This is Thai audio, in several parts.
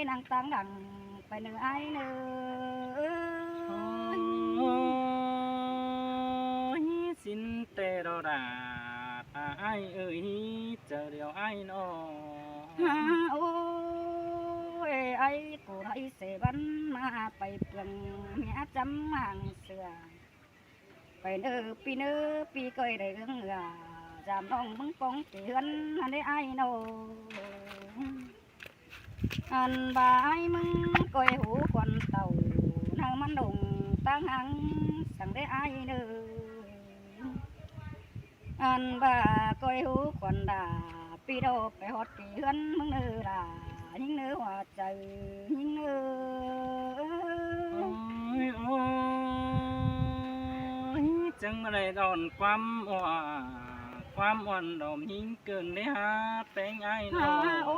นางตังดังไปเนื้อไอ้เนื้อสินเตโรดาไอ้เอ้ยเจอเดียวไอ้นอโอ้ยไอ้กูไอ้เสบันมาไปเปลืองเมียจำห่างเสือไปเนื้อปีก้อยได้เรื่องจำน้องมึงป้องเตือนอันได้ไอ้โนอันบ่ายมึงก้อยหูควันเต่านางมันดงตั้งหังสั่งได้ไอ้เนื้ออันบ่าก้อยหูควันด่าปีโดไปหดปีเฮือนมึงเนื้อด่ายิ่งเนื้อหัวใจยิ่งเนื้อโอ้ยจังไรดอนความอ่อนดอมยิ่งเกินได้ฮะแป้งไอ้นอโอ้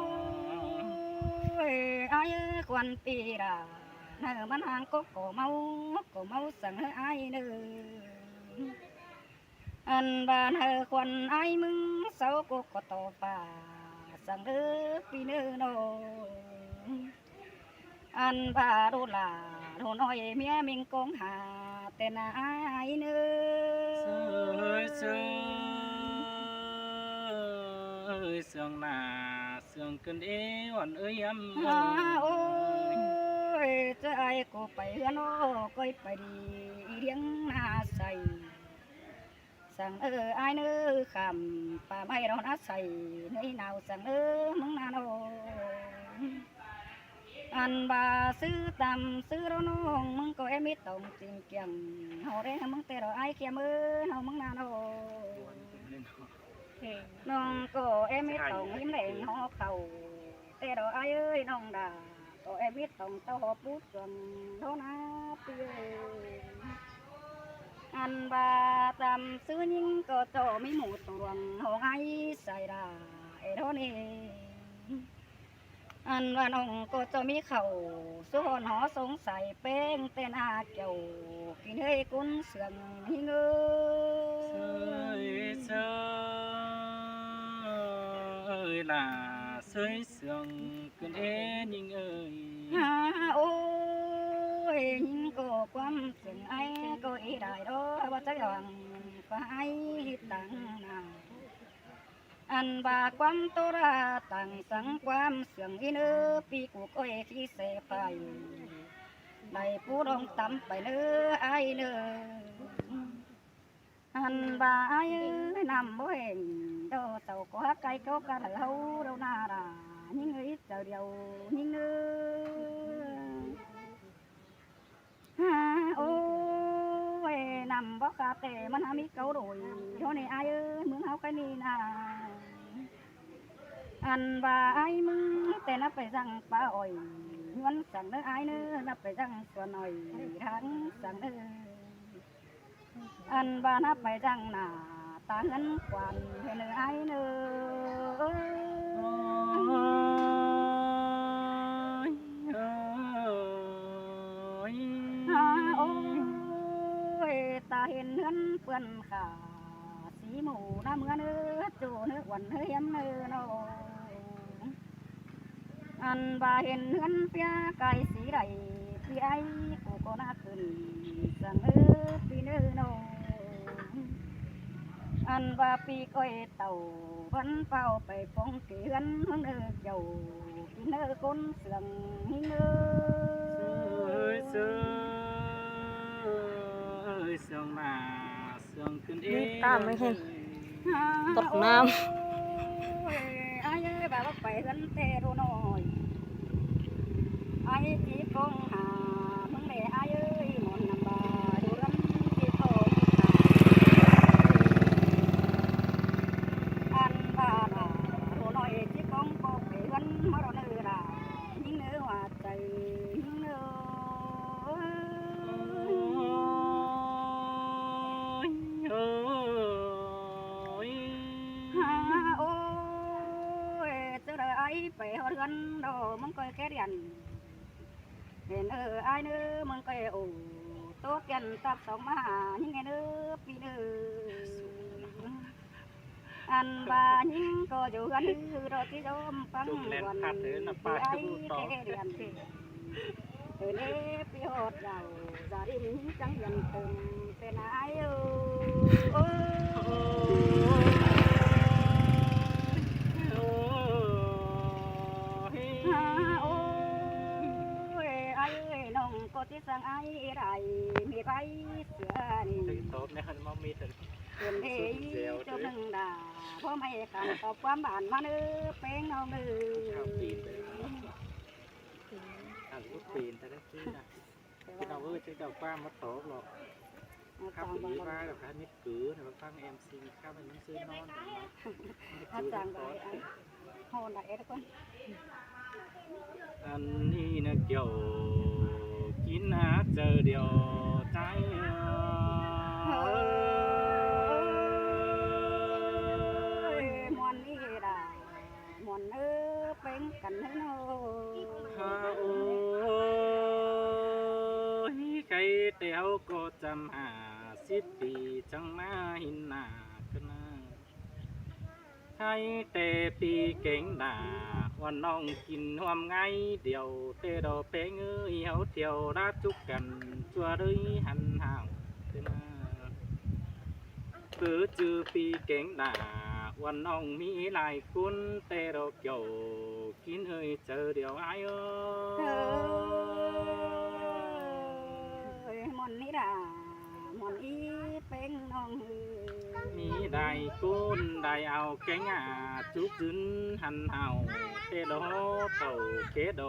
ยไอ้ควันปีด่าเนื้อมันห่างก็เมาสั่งให้ไอ้เนื้ออันบ้านเธอควันไอ้มึงเสาก็ต่อป่าสั่งเด้อปีเนื้อโนอันบ้าโดลาโดน้อยเมียมิงกงหาแต่นายเนื้อเสื่องหน้าเสื่องเกินวันเอ้ยโอ้ยจะไอ้ก็ไปเฮือนโอ้ก็ไปดีเลี้ยงหน้าใส่สั่งไอ้เนื้อคำป่าไม้เราหน้าใส่ในหนาวสั่งมึงนาโนอันบาซื้อตำซื้อเราน้องมึงก็เอ็มิตรงจริงเกียงเฮาเร่มึงแต่เราไอ้เขียมือเฮามึงนาโนน้องก็เอ็มิตรงยิ้มแดงหอเข่าแต่เราไอ้เอ้ยน้องด่าก็เอ็มิตรงเต้าหอปุ๊บจนโดนอาเปียอันบาตำซื้อยิงก็โตไม่หมูตวงหงไอ้ใส่ดาไอ้โดนี่อันว่าน้องก็จะมีเข่าส่วนหอสงสัยเป้งเต้นอาเกี่ยวกินให้กุ้นเสื่อมหิเงยล่ะเสื่องเกินยิ่งเอ้ยโอ้ยยิงก็ความเสื่อมไอ้ก็อีได้ดอกว่าจะยังไปตั้งนาอันบาความตัวราตั้งสังความเสื่อมอีเนื้อปีกูก็เอที่เสไปได้ผู้ดองตำไปเนื้อไอเนื้ออันบาไอนำบ่เห็นโดเต่าก็ไก่ก็กระเฮาเราหน้าด่ายิ่งเอ้ยเจ้าเดียวยิ่งเนื้อโอ้ยนำบ่กาเตมันหามีเกาโดยเท่านี้ไอเอ้ยมึงเฮาไก่นี่นาอันบาไอ้มึงแต่นับไปสั่งปลาอ่อยเงินสั่งเนื้อไอ้เนื้อนับไปสั่งส่วนหน่อยทั้งสั่งเนื้ออันบานับไปสั่งหน้าตาเงินกวนให้เนื้อไอ้เนื้อโอ้ยตาเห็นเงินเปื้อนขาสีหมูน้ำเมื่อเนื้อจูเนื้อวันเนื้อเนื้อโนอันบาเห็นเงินเปียไก่สีใดพี่ไอ้กูก็น่าขึ้นสั่งปีเนื้อโนอันบาปีก้อยเต่าพันเป้าไปปองเกลือนเนื้อเจ้าปีเนื้อก้นเสื่องเนื้อเสื่องหน้าเสื่องขึ้นตามไม่เห็นตกน้ำไอ้แบบว่าไปกันเตะดูหน่อยไอ้จีบงหามึงเลยไอ้หมอนนำบาดูรำจีบงอันบาดาดูหน่อยจีบงโปกไปกันมาเราเนื้อยิ่งเนื้อหัวใจยิ่งเนื้อไปหอดกันโดมันก็แค่เรียนเห็นไอ้เนื้อมันก็โอ้โต๊ะกันตับสองมายิ่งไงเนื้อปีเนื้อ อันบายิ่งก็อยู่กันรถที่โดมฟังวันที่ไอ้แค่เดือนที่เออเล่พี่หดเราจะริมจังยันตึงเป็นไอ้โอ้ โอ้ย ฮาโอ้ยไอ้น้องก็ที่สั่งไอ้ไรมีไรเสือนี่ ถึงตบเนี่ยมันมีแต่ เป็นเอ้ยเจ้าหนึ่งด่าเพราะไม่ขันตอบความบานมาเนื้อเป็นน้องเนื้ ข้าวปีน อ เลยข้าวลูกปีนแต่ละที่นะที่เราจะเอาป้ามาตบหรอกข้าวปีว่ากับข้าวนิดกือแต่ว่าฟังเอ็มซีข้าวมันยังซื้อนอน ถ้าจางไปอันโหนได้ทุกคน อันนี้นะเกี่ยวกินหาเจอเดียวใจ มวนนี่ด่ามวนเนื้อเป็นกันเนื้อ ฮาโอ้ยใครเตียวก็จำ50 ปีจังมาหินหน้ากันนะใครแต่ปีเก่งด่าวันน้องกินหวมไงเดียวเตดอเปงเอ้ยเฮาเที่ยวราจุกกันจัวเลยหันห่างกันนะคือจือปีเก่งด่าวันน้องมีหลายคุณแต่ดอกเกี่ยวกินเอ้ยเจอเดียวไอ้เอ้ย มวนนี่ด่ามวนอีเป็นน้อง มีได้คุณได้เอาแกงจุกขึ้นหันเห่าเตโดเต่าเคโด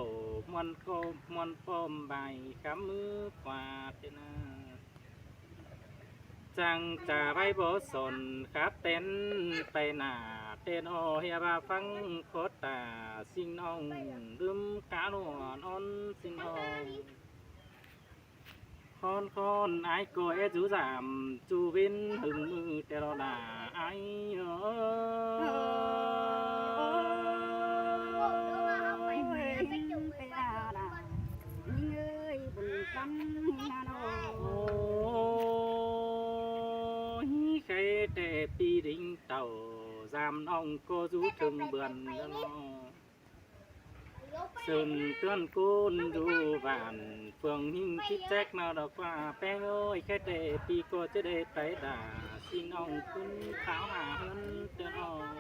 มันก็มันปอมใบคำมือกวาดเนาจังจะไปบ่สนครับเต้นไปหน้าเต้นโอเฮียบาฟังโคตาสิ่งน้องลืมกาลวนอนสิ่งน้องcon ai coi chú giảm chú bên hừng mư tè lo đà ai cái tè pi đinh tàu giảm ông cô chú thường bườn lo sơn tuân côn du vạn phường hình chít trách mà đọc qua beng ơi cái tệ pi cô chứ để tay đà xin ông cún kháo hà hơn tên ông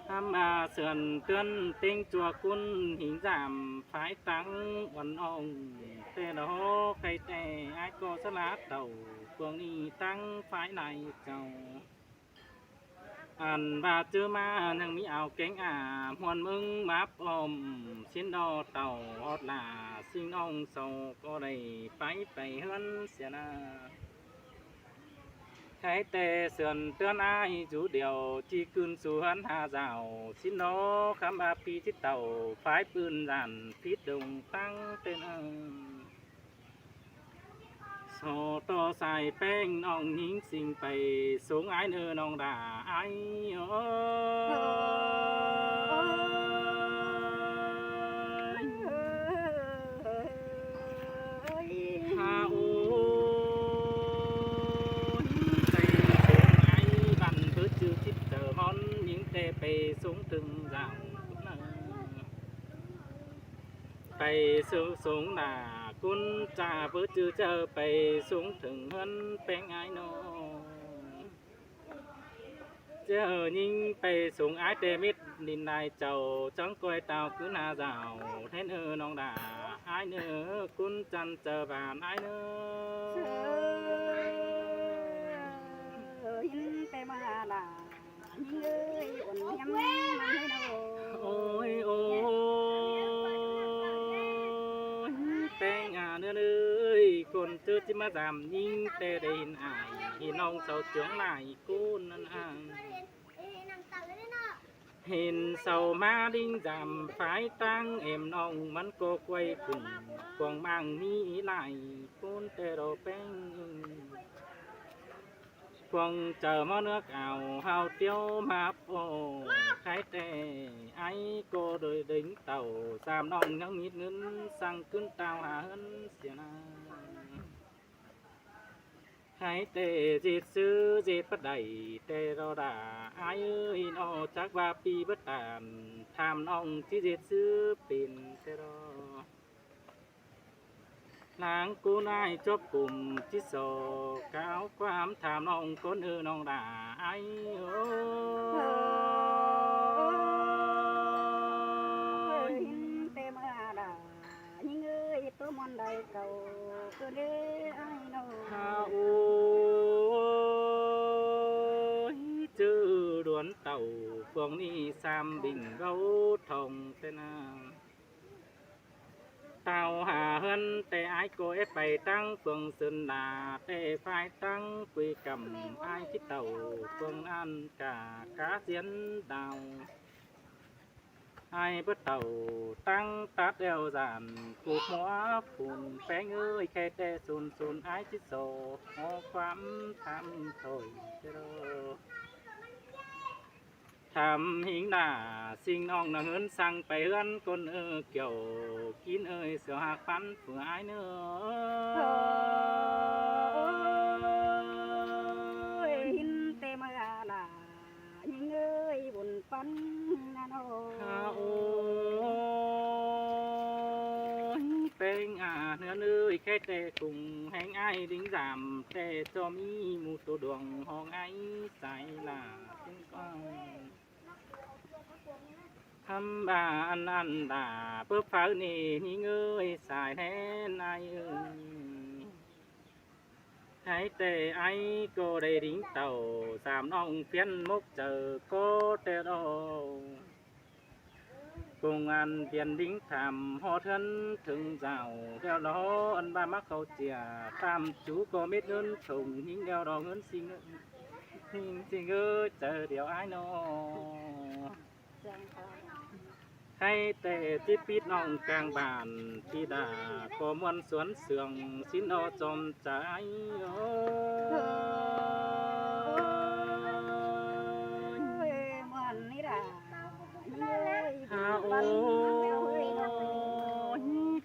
tham sườn tuân tinh chùa cún hình giảm phái tăng quần ông tê đó cái tệ ai cô sẽ lá đầu phường đi tăng phái này chầuอันบาเจอมานังมีเอาแกงมวนมึงมาปอมชิ้นดอเต่าอดลาสิ่งน้องโซก็ได้ไปเฮือนเสียนาใช้แต่เสื่อนเตือนอายจูเดียวที่คืนสวนหาเจ้าชิ้นดอคำอาปีที่เต่าฝายปืนดันพิษดงตั้งเต้นโซโตใส่แป้งน้องหิงสิ่งไปสูงไอ้เนื้อน้องด่าไอ้ฮาโอ้ใจสูงไอ้บันเพื่อจือทิศเจอฮอนหิงเตไปสูงถึงเราไปสูงด่าคุณจ่าเพื่อจือเจอไปสูงถึงเฮินเป็นไอ้โนเจอยิงไปสูงไอ้เตมิดดินได้เจ้าจังกวยเต่าคือนาเจ้าเทนน้องด่าไอ้เนื้อคุณจันเจอบานไอ้เนื้อ หินไปมาลาหิงเอ้ยอุ่นยำมันให้โน โอ้ยโอ้ยแป้งเนื้อเลยคนเจอจิมาดำยิงแต่ได้เห็นอายที่น้องเจ้าเจืองไหลกูนั่นอ่างเห็นเสามาดิ้งจำฝายตั้งเอ็มน้องมันก็ไกวขึ้นกวางมังมีไหลกูนแต่เราแป้งกวางเจอมาเนื้อเก่าเฮาเตียวมาโอ้ใครแต่ไอ้ก็โดยดึงเต่าสามน้องยังมีเงินสั่งขึ้นเต่าหาเฮินเสียนา ให้เตจิตซื้อจิตปัดใดเตเราด่าอายเอ้ยนอจากว่าปีบัดตามทำน้องที่จิตซื้อเป็นเตรอนางกูนายจบกลุ่มที่โซก้าวความถามน้องคนน้องด่าอายโอ้หินเต็มอาดายิ่งเอ้ยตัวมันใดเก่าก็เด้ไอ้โน ข้าโอ้ยเจอดวนเต่าพวกนี้สามบิ่งเราทองแต่นางเต่าหาเฮินแต่ไอ้โกเอไปตั้งเฟืองซึนดาแต่ฝ่ายตั้งคุยกับไอ้ที่เต่าเฟืองอันกากาเสียนดาวไอ้เพื่อเต่าตั้งตัดเอวจานกูหัวฝุ่นแป้งเอ้ยแค่แต่ซุนไอ้ที่โซหอความทำถอยเจโรทำหิงหน้าสิ่งน้องเงินสั่งไปเฮือนคนเกี่ยวกินเสือหักปันเผื่อไอ้เนื้อ หินเต็มอาดายิ่งเอ้ยบุญปันนาโน ข้าโอ้ยเป็นเนื้อเนื้อแค่แต่กุ้งแห้งไอ้ดิ้งจามแต่จอมีหมูตัวดวงห้องไอ้ใส่ลาเป็นก้อนทำบาอันดาเพื่อฟ้านี่นี่เงยสายแทนไอ้ให้แต่ไอ้ก็ได้ดิ้งเต่าสามน้องเพี้ยนมกเจอก็แต่ดอcùng ăn tiền đính thảm họ thân thường giàu theo đó ăn ba mắc khẩu chè tam chú có biết hơn thùng những đeo đó hơn xin ơi chờ điều ai nó hay tệ tiếp biết nòng càng bàn khi đã có muôn xuống sườn xin nó chom trái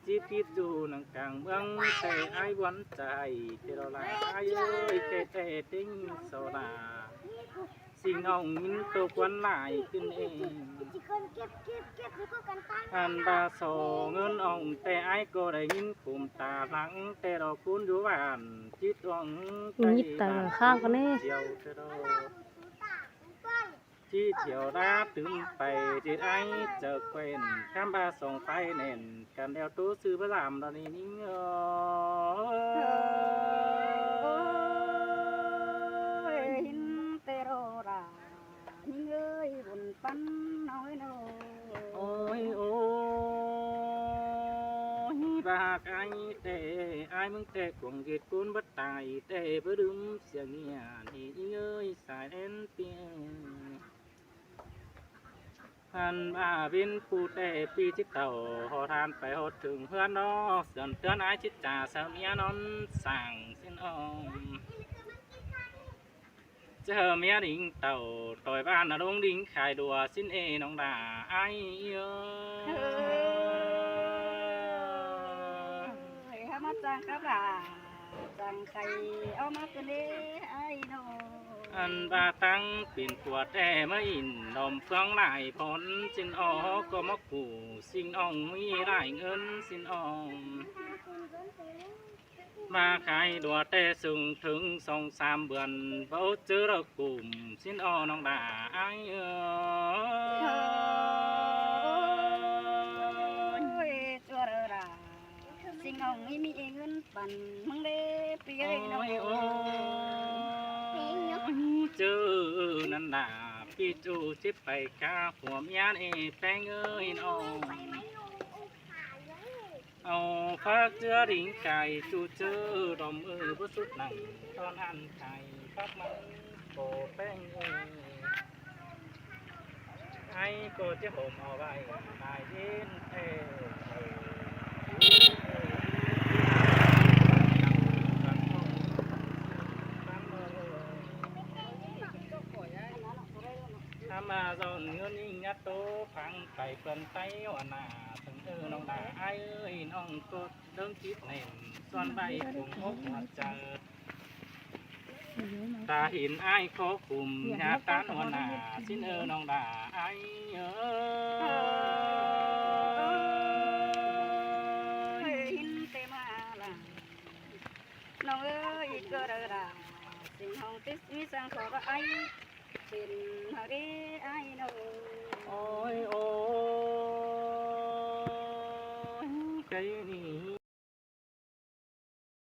chỉ biết dù nàng càng băng tệ ai vẫn chạy thì đó là ai ơi cái tệ tinh sầu là xin ông nhìn tôi quấn lạiขึ้นเองอันบาโซเงินองแต่ไอ้ก็ได้ยินขุมตาหลังแต่เราคุ้นอยู่บ้านจิตวัง ยิดแต่ข้างกันนี่ เจียวเธอดที่เที่ยวราตึมไปจิตไอ้เจอเควนข้ามบาส่งไฟเน่นกันแล้วตู้ซื้อพระรามตอนนี้นิ่งหินเตโรรายิ่งเอ้ยบุญปันน้อยโน โอ้ยโอ้ยบากไอ้เตไอ้มึงเตะกวงเกตกุนบัดตายเตะเพื่อดึงเสียงเงียนี่เอ้ยสายเอ็นเปียพันอาวินปูเตะปีจิตเต่าหอทานไปหดถึงเพื่อนน้อเสื่อมเตือนไอ้จิตจ่าเสมียนอนสั่งสิ้นอมเจอเมียดิ่งเต่าต่อยบ้านลงดิ่งขายดัวสิ้นน้องด่าไอ้เอ้ยฮามาจังกับลาจังใครเอามาเป็นเด้ไอ้โนอันบาตั้งปิ่นปวดแต่เมื่ออินนมเฟืองหลายผลสินออกก็มักกูสิ่งอ่องมีหลายเงินสินอ่องมาขายดัวแต่สูงถึง2-3 เดือนเฝ้าเจอเรากลุ่มสินอ่อน้องด่าไอ้จัวเรราสิ่งอ่องมีเงินปั่นมึงเด้ปีเอ้ยโนเจอนั่นด่าพี่จูจิบไปกาหัวเมียนแป้งเอ้ยน้องเอาพักเจือดิ่งไก่จูเจอดอมบ่สุดหนังตอนอันไก่พักมันโบแป้งไอ้ก็จะห่มเอาไว้ตายเย็นเท่ทำมาจนเงินยิ่งยัดโตพังไปเปิ้นไตหัวหน้าถึงน้องด่าไอ้เอ้ยน้องก็เดินคิดเน่นส่วนใบผงอกหัวใจ ตาหินไอ้ายขอคุมยาตานหัวหน้าสิ้นน้องด่าไอ้หินเตมาละน้องเอ้ยเกิดอะไรสิ่งห้องติดมีสังขอไอ้เป็นฮารีไอ้น้อง